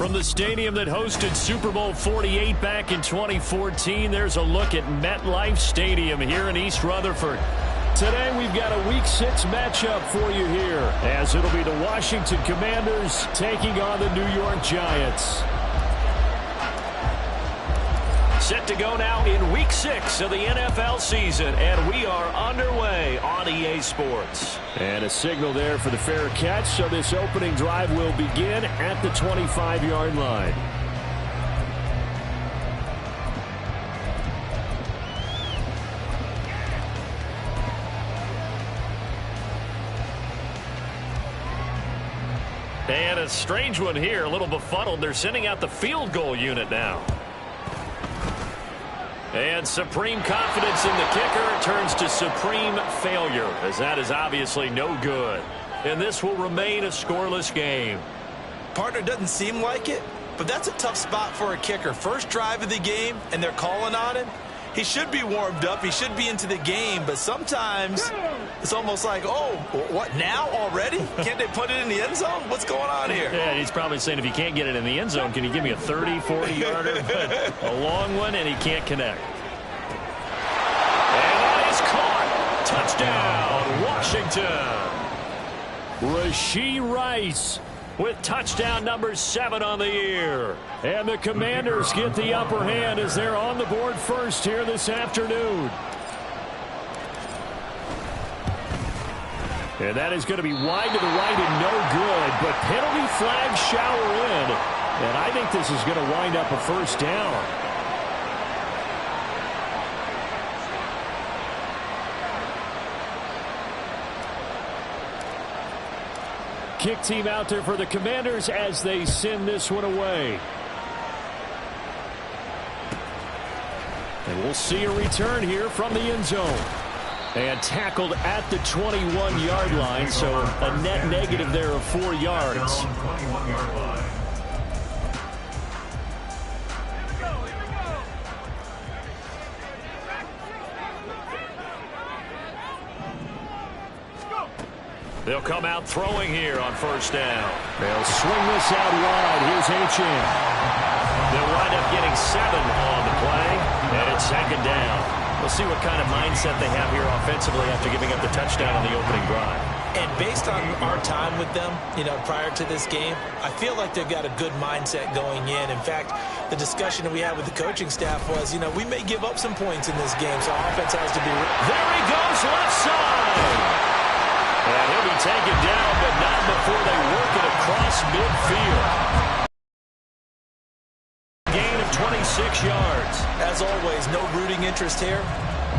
From the stadium that hosted Super Bowl 48 back in 2014, there's a look at MetLife Stadium here in East Rutherford. Today we've got a Week 6 matchup for you here, as it'll be the Washington Commanders taking on the New York Giants. Set to go now in Week 6 of the NFL season, and we are underway on EA Sports. And a signal there for the fair catch, so this opening drive will begin at the 25-yard line. And a strange one here, a little befuddled. They're sending out the field goal unit now. And supreme confidence in the kicker turns to supreme failure, as that is obviously no good. And this will remain a scoreless game. Partner, doesn't seem like it, but that's a tough spot for a kicker. First drive of the game, and they're calling on him. He should be warmed up. He should be into the game, but sometimes it's almost like, oh, what, now already? Can't they put it in the end zone? What's going on here? Yeah, he's probably saying, if you can't get it in the end zone, can you give me a 30, 40-yarder? But a long one, and he can't connect. And that is caught. Touchdown, Washington. Rashee Rice with touchdown number 7 on the year. And the Commanders get the upper hand as they're on the board first here this afternoon. And that is going to be wide to the right and no good, but penalty flag shower in. And I think this is going to wind up a first down. Kick team out there for the Commanders as they send this one away. And we'll see a return here from the end zone. And tackled at the 21-yard line, so a net negative there of 4 yards. They'll come out throwing here on first down. They'll swing this out wide. Here's HGG. They'll wind up getting 7 on the play, and it's second down. We'll see what kind of mindset they have here offensively after giving up the touchdown on the opening drive. And based on our time with them, prior to this game, I feel like they've got a good mindset going in. In fact, the discussion that we had with the coaching staff was, we may give up some points in this game, so offense has to be... There he goes, left side! And he'll be taken down, but not before they work it across midfield. Gain of 26 yards. As always, no rooting interest here,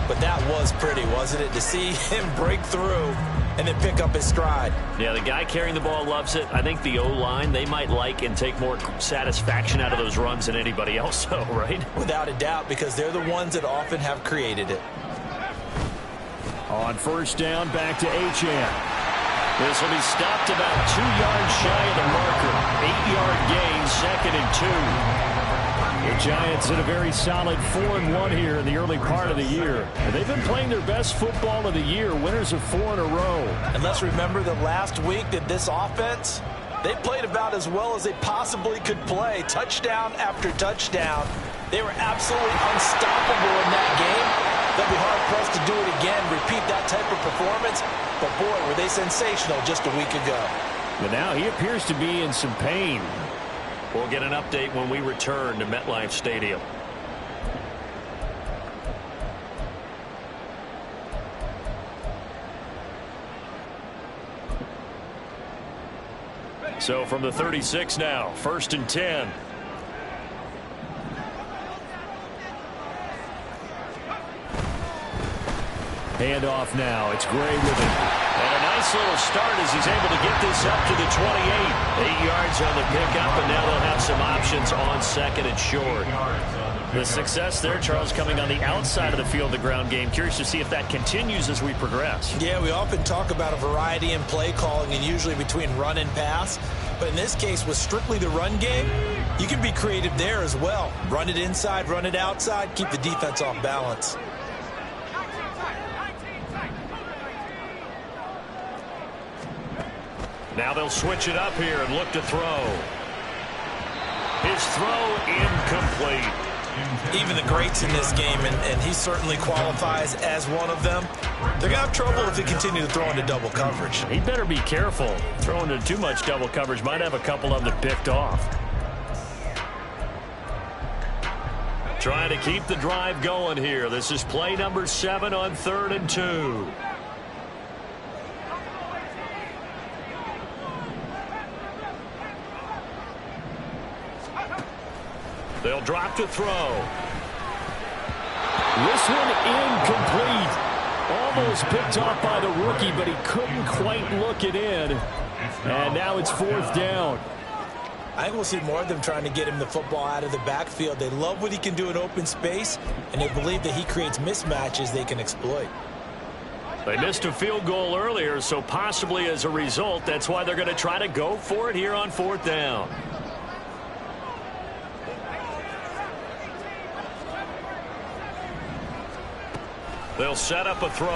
but that was pretty, wasn't it? To see him break through and then pick up his stride. Yeah, the guy carrying the ball loves it. I think the O-line, they might like and take more satisfaction out of those runs than anybody else, though, right? Without a doubt, because they're the ones that often have created it. On first down, back to HN. This will be stopped about 2 yards shy of the marker. 8-yard gain, 2nd and 2. The Giants in a very solid 4-1 here in the early part of the year. And they've been playing their best football of the year, winners of 4 in a row. And let's remember that last week that this offense, they played about as well as they possibly could play. Touchdown after touchdown. They were absolutely unstoppable in that game. They'll be hard-pressed to do it again, repeat that type of performance. But, boy, were they sensational just a week ago. But now he appears to be in some pain. We'll get an update when we return to MetLife Stadium. So from the 36 now, 1st and 10. Handoff now. It's Gray with it. And a nice little start as he's able to get this up to the 28. 8 yards on the pickup, and now they'll have some options on 2nd and short. The success there, Charles, coming on the outside of the field, the ground game. Curious to see if that continues as we progress. Yeah, we often talk about a variety in play calling and usually between run and pass. But in this case, with strictly the run game, you can be creative there as well. Run it inside, run it outside, keep the defense off balance. Now they'll switch it up here and look to throw. His throw incomplete. Even the greats in this game, and he certainly qualifies as one of them, they're going to have trouble if they continue to throw into double coverage. He better be careful. Throwing into too much double coverage might have a couple of them picked off. Trying to keep the drive going here. This is play number 7 on 3rd and 2. They'll drop to throw. This one incomplete. Almost picked off by the rookie, but he couldn't quite look it in. And now it's 4th down. I think we'll see more of them trying to get him the football out of the backfield. They love what he can do in open space, and they believe that he creates mismatches they can exploit. They missed a field goal earlier, so possibly as a result, that's why they're going to try to go for it here on 4th down. They'll set up a throw.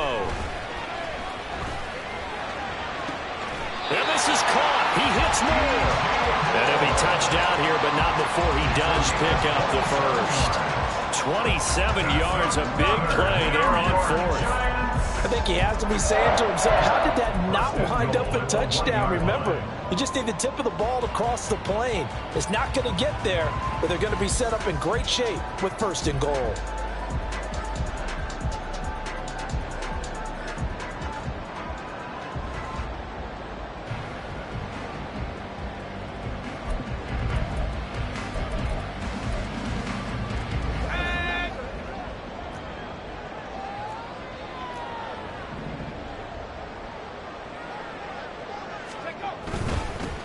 And this is caught. He hits more. And he'll be touched out here, but not before he does pick up the first. 27 yards, a big play there on 4th. I think he has to be saying to himself, how did that not wind up a touchdown? Remember, you just need the tip of the ball to cross the plane. It's not going to get there, but they're going to be set up in great shape with 1st and goal.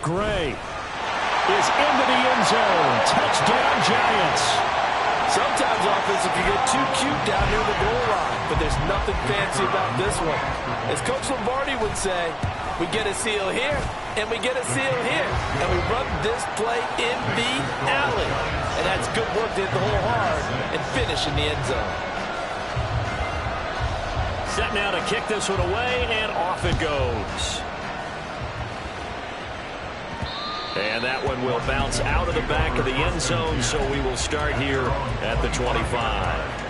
Gray is into the end zone. Touchdown, Giants. Sometimes offensive can get too cute down near the goal line, but there's nothing fancy about this one. As Coach Lombardi would say, we get a seal here, and we get a seal here, and we run this play in the alley. And that's good work to hit the hole hard and finish in the end zone. Set now to kick this one away, and off it goes. And that one will bounce out of the back of the end zone, so we will start here at the 25.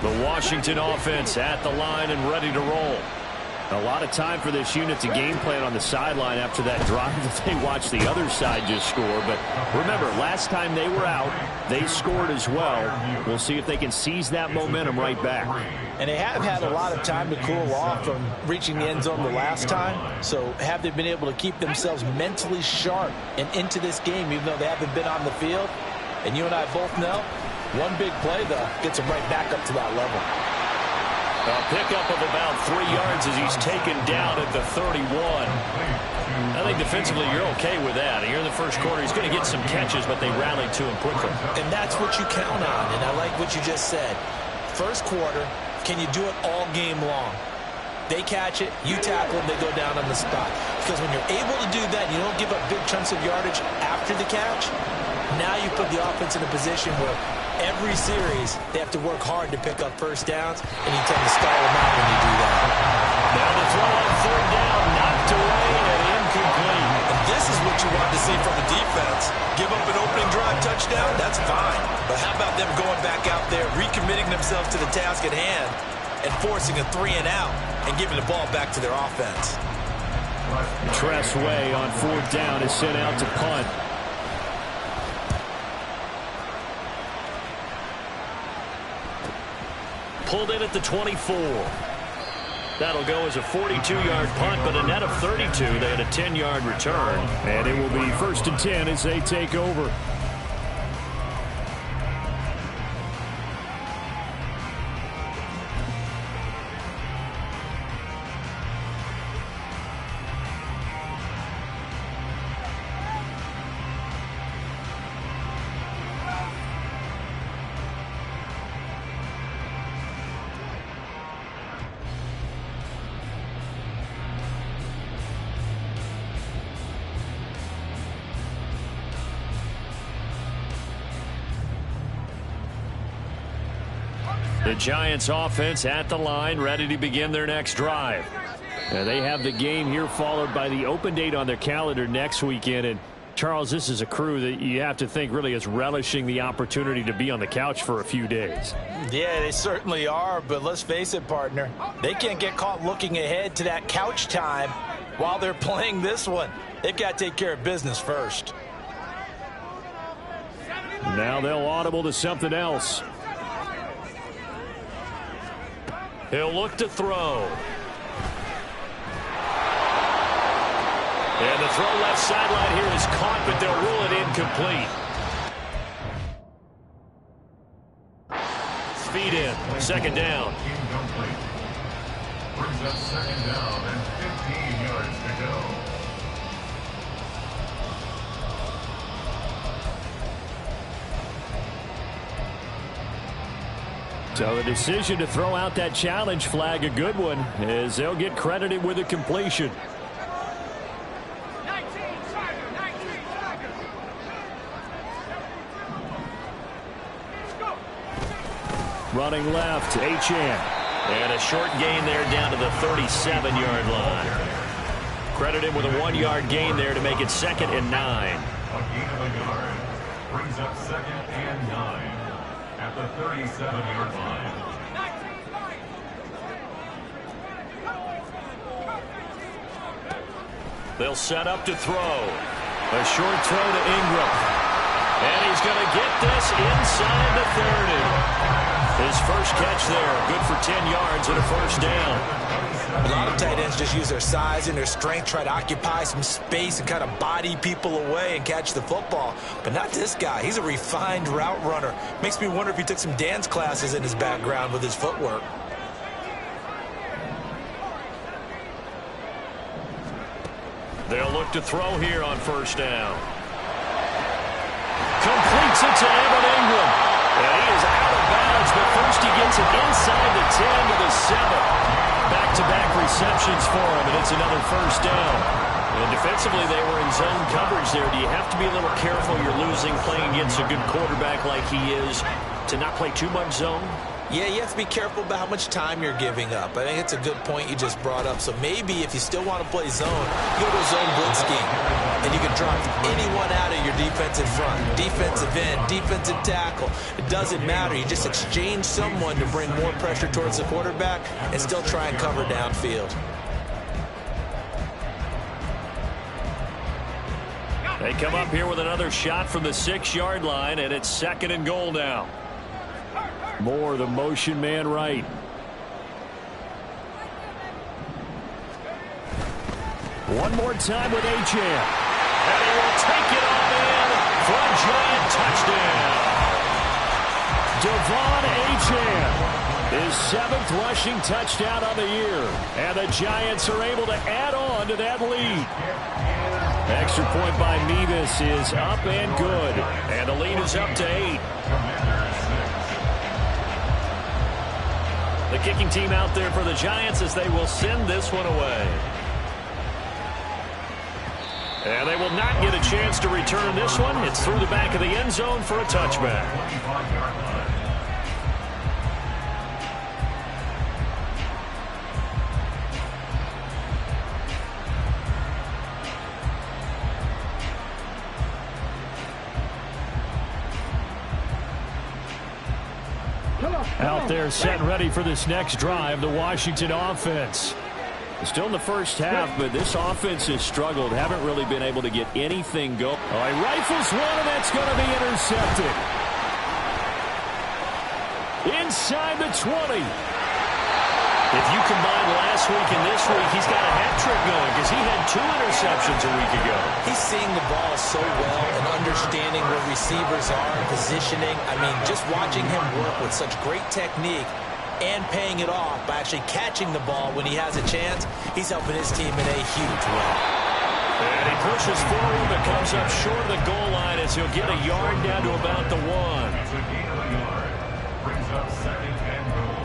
The Washington offense at the line and ready to roll. A lot of time for this unit to game plan on the sideline after that drive that they watched the other side just score. But remember, last time they were out, they scored as well. We'll see if they can seize that momentum right back. And they have had a lot of time to cool off from reaching the end zone the last time. So have they been able to keep themselves mentally sharp and into this game, even though they haven't been on the field? And you and I both know, one big play, though, gets them right back up to that level. A pickup of about 3 yards as he's taken down at the 31. I think defensively you're okay with that. Here in the first quarter, he's going to get some catches, but they rallied to him quickly. And that's what you count on, and I like what you just said. First quarter, can you do it all game long? They catch it, you tackle them, they go down on the spot. Because when you're able to do that, you don't give up big chunks of yardage after the catch, now you put the offense in a position where every series, they have to work hard to pick up first downs, and you tend to stall them out when you do that. Now the throw on 3rd down, knocked away and incomplete. And this is what you want to see from the defense. Give up an opening drive touchdown, that's fine. But how about them going back out there, recommitting themselves to the task at hand, and forcing a 3 and out, and giving the ball back to their offense. Tress Way on 4th down is sent out to punt. Pulled in at the 24. That'll go as a 42-yard punt, but a net of 32. They had a 10-yard return. And it will be 1st and 10 as they take over. The Giants offense at the line, ready to begin their next drive. They have the game here followed by the open date on their calendar next weekend. And Charles, this is a crew that you have to think really is relishing the opportunity to be on the couch for a few days. Yeah, they certainly are, but let's face it, partner. They can't get caught looking ahead to that couch time while they're playing this one. They've got to take care of business first. Now they'll audible to something else. He'll look to throw. And the throw left sideline here is caught, but they'll rule it incomplete. Speed in. Second down. Incomplete. Brings up second down and 15 yards to go. So the decision to throw out that challenge flag, a good one, as they'll get credited with a completion. Running left, Achane. And a short gain there down to the 37-yard line. Credited with a 1-yard gain there to make it 2nd and 9. A gain of a yard. Brings up 2nd and 9 at the 37-yard line. They'll set up to throw. A short throw to Ingram. And he's going to get this inside the 30. His first catch there, good for 10 yards and a first down. A lot of tight ends just use their size and their strength, try to occupy some space and kind of body people away and catch the football. But not this guy. He's a refined route runner. Makes me wonder if he took some dance classes in his background with his footwork. They'll look to throw here on first down. Completes it to Evan Ingram. And he is out of bounds, but first he gets it inside the 10 to the 7. Back-to-back receptions for him, and it's another first down. And defensively, they were in zone coverage there. Do you have to be a little careful you're losing playing against a good quarterback like he is to not play too much zone? Yeah, you have to be careful about how much time you're giving up. I think it's a good point you just brought up. So maybe if you still want to play zone, you go to a zone blitz scheme. And you can drop anyone out of your defensive front. Defensive end, defensive tackle. It doesn't matter. You just exchange someone to bring more pressure towards the quarterback and still try and cover downfield. They come up here with another shot from the 6-yard line, and it's 2nd and goal now. Moore, the motion man right. One more time with Achane. And he will take it all in for a Giant touchdown. Devon Achane, his 7th rushing touchdown of the year. And the Giants are able to add on to that lead. Extra point by Mevis is up and good. And the lead is up to 8. The kicking team out there for the Giants as they will send this one away. And they will not get a chance to return this one. It's through the back of the end zone for a touchback. Out there set and ready for this next drive, the Washington offense. Still in the first half, but this offense has struggled. Haven't really been able to get anything going. Oh, he rifles one, and that's going to be intercepted. Inside the 20. If you combine last week and this week, he's got a hat trick going because he had 2 interceptions a week ago. He's seeing the ball so well and understanding where receivers are, positioning. I mean, just watching him work with such great technique and paying it off by actually catching the ball when he has a chance, he's helping his team in a huge way. And he pushes forward but comes up short of the goal line as he'll get a yard down to about the 1. It's a gain of a yard. Brings up 2nd and goal.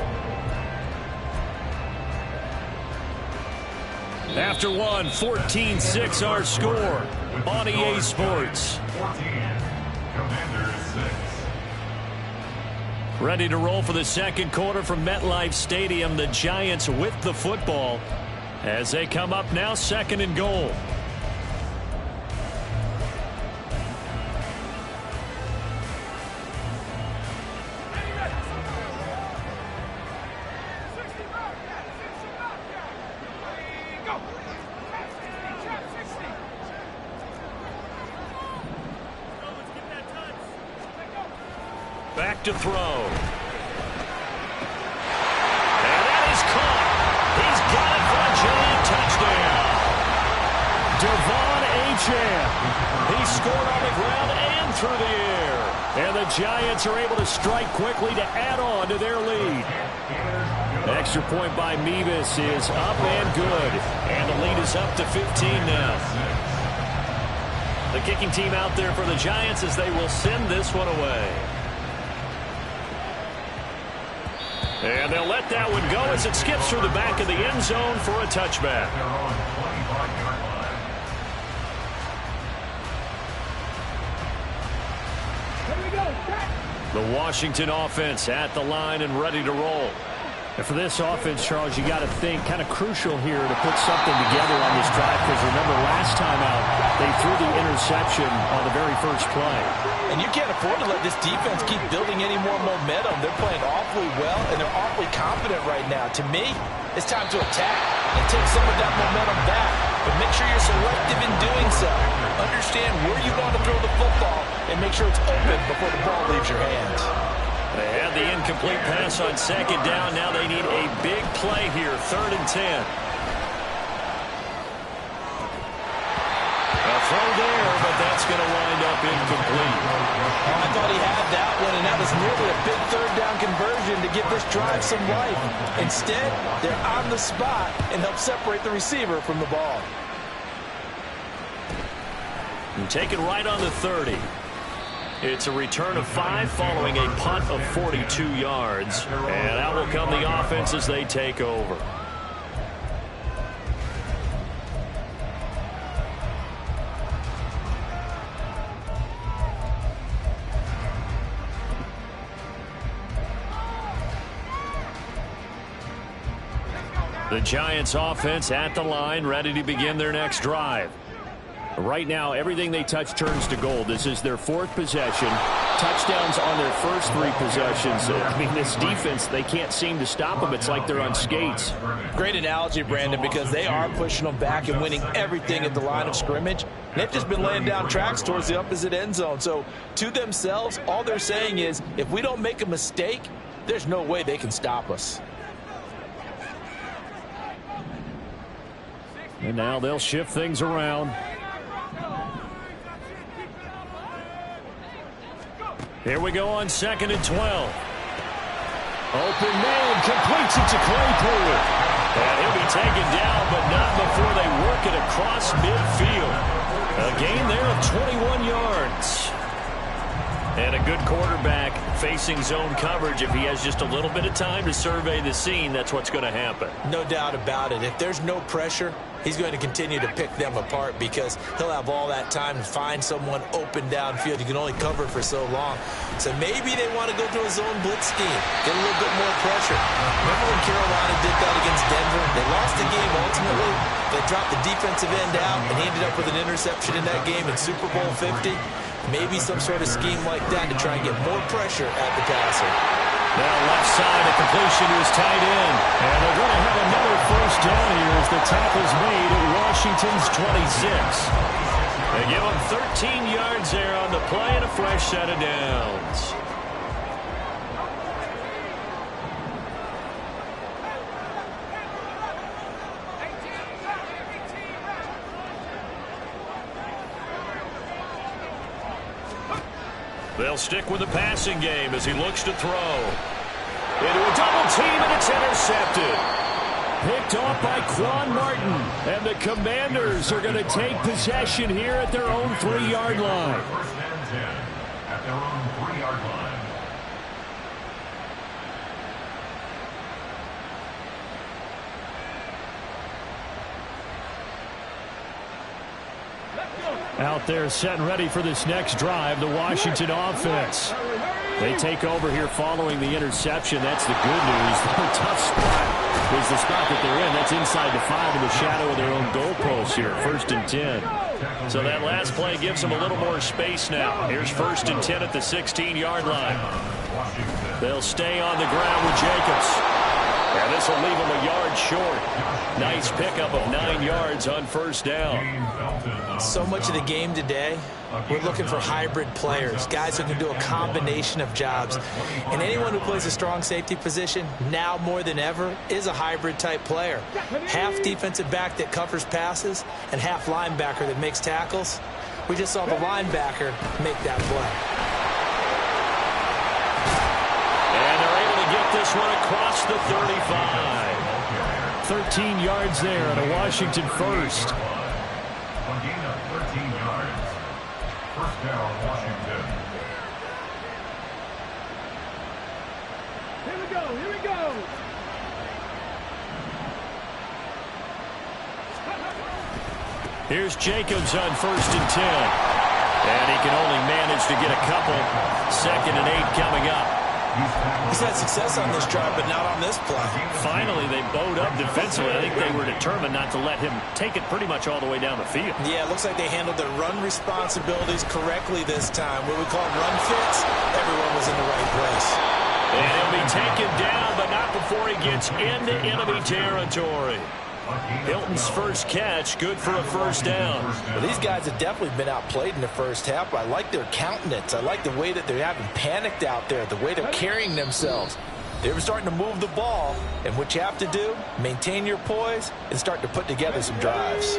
After one, 14-6 our score on EA Sports. 14, Commanders 6. Ready to roll for the second quarter from MetLife Stadium. The Giants with the football as they come up now, second and goal. Back to throw. And that is caught. He's got it for a giant touchdown. Devon Achane. He scored on the ground and through the air. And the Giants are able to strike quickly to add on to their lead. Extra point by Mevis is up and good. And the lead is up to 15 now. The kicking team out there for the Giants as they will send this one away. And they'll let that one go as it skips through the back of the end zone for a touchback. The Washington offense at the line and ready to roll. And for this offense, Charles, you got to think kind of crucial here to put something together on this drive, because remember last time out they threw the interception on the very first play. And you can't afford to let this defense keep building any more momentum. They're playing awfully well, and they're awfully confident right now. To me, it's time to attack and take some of that momentum back. But make sure you're selective in doing so. Understand where you want to throw the football and make sure it's open before the ball leaves your hands. They had the incomplete pass on second down. Now they need a big play here, 3rd and 10. A throw there, but that's going to wind up incomplete. I thought he had that one, and that was nearly a big 3rd down conversion to give this drive some life. Instead, they're on the spot and help separate the receiver from the ball. And take it right on the 30. It's a return of 5 following a punt of 42 yards. And out will come the offense as they take over. The Giants offense at the line, ready to begin their next drive. Right now, everything they touch turns to gold. This is their 4th possession. Touchdowns on their first 3 possessions. I mean, this defense, they can't seem to stop them. It's like they're on skates. Great analogy, Brandon, because they are pushing them back and winning everything at the line of scrimmage. They've just been laying down tracks towards the opposite end zone. So, to themselves, all they're saying is, if we don't make a mistake, there's no way they can stop us. And now they'll shift things around. Here we go on 2nd and 12. Open man, completes it to Claypool. And he'll be taken down, but not before they work it across midfield. A gain there of 21 yards. And a good quarterback facing zone coverage. If he has just a little bit of time to survey the scene, that's what's going to happen. No doubt about it. If there's no pressure, he's going to continue to pick them apart because he'll have all that time to find someone open downfield. You can only cover for so long. So maybe they want to go to a zone blitz scheme, get a little bit more pressure. Remember when Carolina did that against Denver? They lost the game ultimately. They dropped the defensive end out, and he ended up with an interception in that game in Super Bowl 50. Maybe some sort of scheme like that to try and get more pressure at the passer. Now left side, a completion to his tight end. And they're going to have another first down here as the tackle's made at Washington's 26. They give him 13 yards there on the play and a fresh set of downs. They'll stick with the passing game as he looks to throw. Into a double team, and it's intercepted. Picked off by Quan Martin. And the Commanders are going to take possession here at their own 3-yard line. First and 10 at their own 3-yard line. Out there set and ready for this next drive, the Washington offense. They take over here following the interception. That's the good news. The tough spot is the spot that they're in. That's inside the 5 in the shadow of their own goalpost here. 1st and 10. So that last play gives them a little more space now. Here's 1st and 10 at the 16-yard line. They'll stay on the ground with Jacobs. And this will leave them a yard short. Nice pickup of 9 yards on 1st down. So much of the game today, we're looking for hybrid players, guys who can do a combination of jobs. And anyone who plays a strong safety position, now more than ever, is a hybrid-type player. Half defensive back that covers passes and half linebacker that makes tackles. We just saw the linebacker make that play. And they're able to get this one across the 35. 13 yards there and a Washington 1st. A gain of 13 yards. 1st down, Washington. Here we go, here we go. Here's Jacobs on 1st and 10. And he can only manage to get a couple. 2nd and 8 coming up. He's had success on this drive, but not on this play. Finally, they bowed up defensively. I think they were determined not to let him take it pretty much all the way down the field. Yeah, it looks like they handled their run responsibilities correctly this time. What we call run fits, everyone was in the right place. And he'll be taken down, but not before he gets into enemy territory. Hilton's first catch, good for a 1st down. Well, these guys have definitely been outplayed in the 1st half. I like their countenance. I like the way that they're having panicked out there, the way they're carrying themselves. They're starting to move the ball, and what you have to do, maintain your poise and start to put together some drives.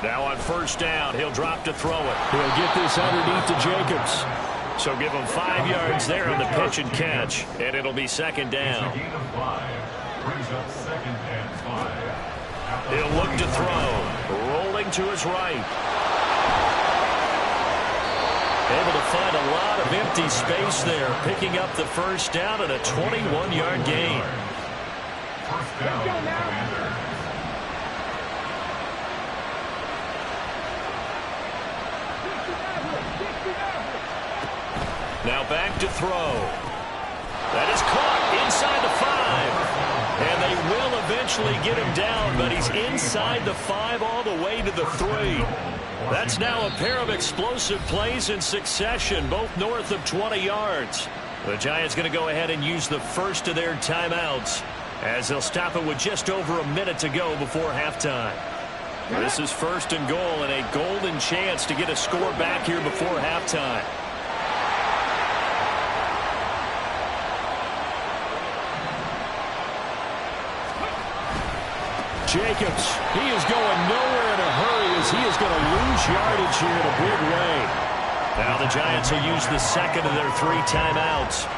Now on 1st down, he'll drop to throw it. He'll get this underneath to Jacobs. So give him 5 yards there on the pitch and catch, and it'll be 2nd down. A gain of 5. Brings up 2nd and 5. He'll look to throw. Rolling to his right. Able to find a lot of empty space there, picking up the 1st down and a 21-yard gain. 1st down, Commander. Now back to throw. That is caught inside the 5. And they will eventually get him down, but he's inside the 5 all the way to the 3. That's now a pair of explosive plays in succession, both north of 20 yards. The Giants going to go ahead and use the first of their timeouts as they'll stop it with just over a minute to go before halftime. This is 1st and goal and a golden chance to get a score back here before halftime. Jacobs, he is going nowhere in a hurry as he is going to lose yardage here in a big way. Now the Giants will use the 2nd of their 3 timeouts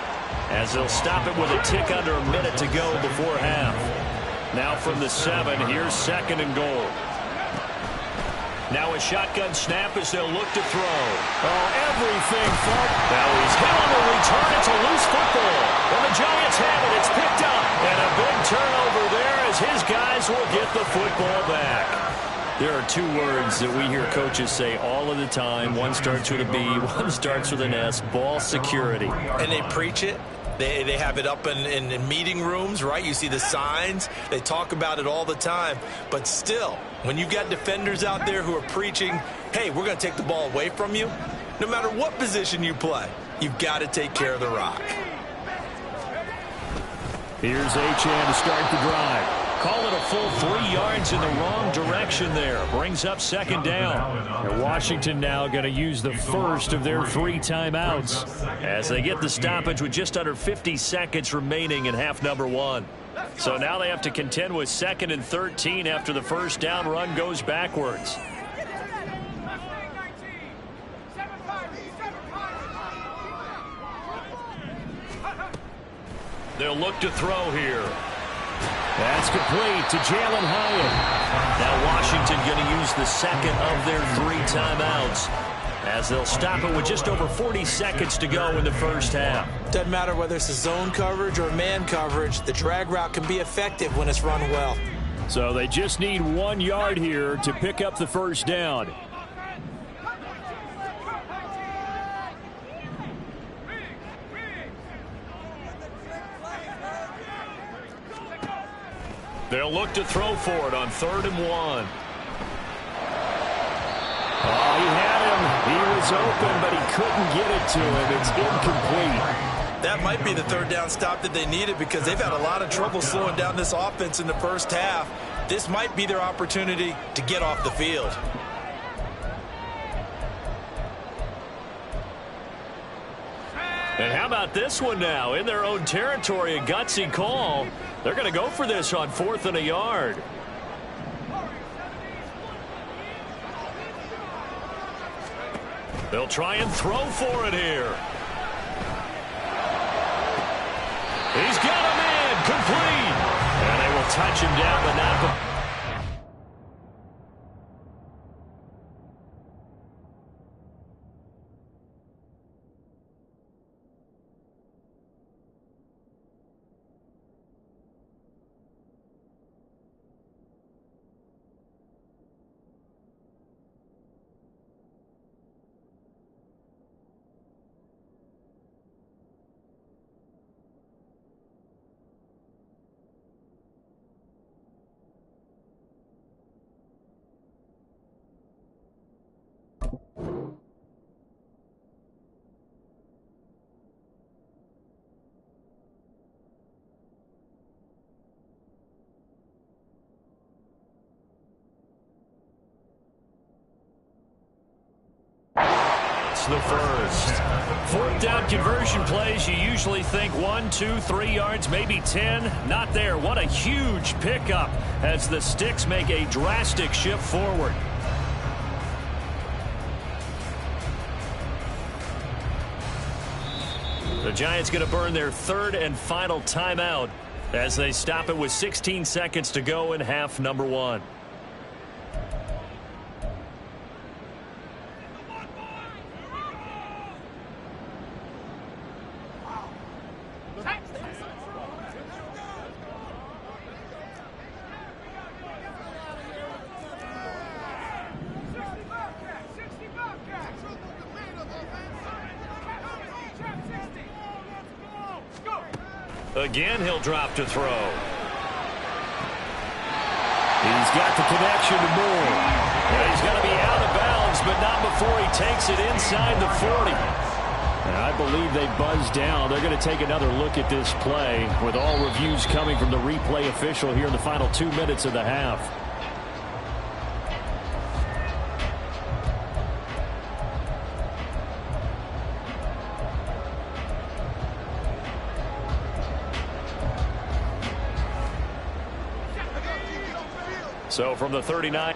as they'll stop it with a tick under a minute to go before half. Now from the 7, here's 2nd and goal. Now a shotgun snap as they'll look to throw. Oh, everything felt. Now he's hit on the return. It's a loose football. And the Giants have it. It's picked up. And a big turnover there as his guys will get the football back. There are 2 words that we hear coaches say all of the time. One starts with a B, one starts with an S. Ball security. And they preach it. They have it up in meeting rooms, right? You see the signs. They talk about it all the time. But still, when you've got defenders out there who are preaching, hey, we're going to take the ball away from you, no matter what position you play, you've got to take care of the rock. Here's Achane to start the drive. Call it a full 3 yards in the wrong direction there. Brings up 2nd down. And Washington now going to use the first of their 3 timeouts as they get the stoppage with just under 50 seconds remaining in half number 1. So now they have to contend with 2nd and 13 after the 1st down run goes backwards. They'll look to throw here. That's complete to Jalen Hyatt. Now Washington going to use the 2nd of their 3 timeouts as they'll stop it with just over 40 seconds to go in the 1st half. Doesn't matter whether it's a zone coverage or man coverage, the drag route can be effective when it's run well. So they just need 1 yard here to pick up the first down. They'll look to throw for it on 3rd and 1. Oh, he had him. He was open, but he couldn't get it to him. It's incomplete. That might be the 3rd down stop that they needed because they've had a lot of trouble slowing down this offense in the first half. This might be their opportunity to get off the field. And how about this one now? In their own territory, a gutsy call. They're going to go for this on 4th and a yard. They'll try and throw for it here. He's got him in, complete. And they will touch him down, but not the... The first. 4th down conversion plays, you usually think 1, 2, 3 yards, maybe 10. Not there. What a huge pickup as the Sticks make a drastic shift forward. The Giants going to burn their 3rd and final timeout as they stop it with 16 seconds to go in half number 1. Again, he'll drop to throw. He's got the connection to Moore. Well, he's going to be out of bounds, but not before he takes it inside the 40. And I believe they buzzed down. They're going to take another look at this play with all reviews coming from the replay official here in the final 2 minutes of the half. So from the 39.